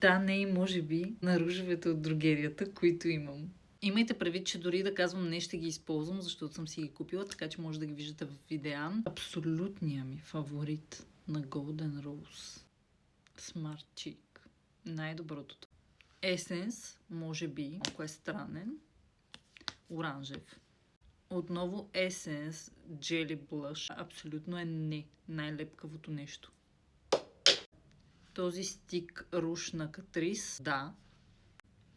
Да, не и може би на ружовете от дрогерията, които имам. Имайте предвид, че дори да казвам не ще ги използвам, защото съм си ги купила, така че може да ги виждате в видеа. Абсолютният ми фаворит на Golden Rose Smart Cheek. Най-доброто. Есенс, може би, ако е странен, оранжев. Отново Essence Jelly Blush. Абсолютно е не най-лепкавото нещо. Този стик руш на Catrice, да.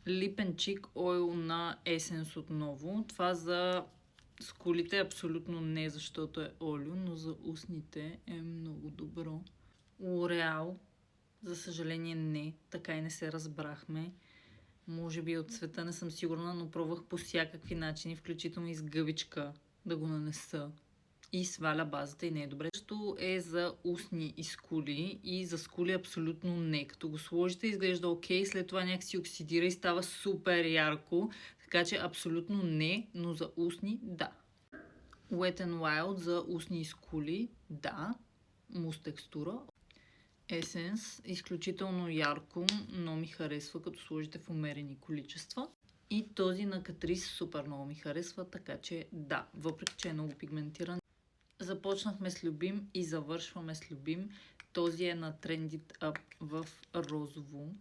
Lip and Cheek Oil на Essence отново. Това за скулите е абсолютно не, защото е олио, но за устните е много добро. L'Oreal, за съжаление не, така и не се разбрахме. Може би от цвета не съм сигурна, но пробвах по всякакви начини, включително и с гъбичка да го нанеса. И сваля базата и не е добре. Също е за устни и скули, и за скули абсолютно не. Като го сложите изглежда окей, след това някакси оксидира и става супер ярко, така че абсолютно не, но за устни да. Wet n Wild за устни и скули, да. Мус текстура. Есенс, изключително ярко, но ми харесва, като сложите в умерени количества. И този на Catrice супер много ми харесва, така че да, въпреки че е много пигментиран. Започнахме с любим и завършваме с любим. Този е на Trended Up в розово.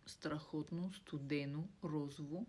Страхотно, студено, розово.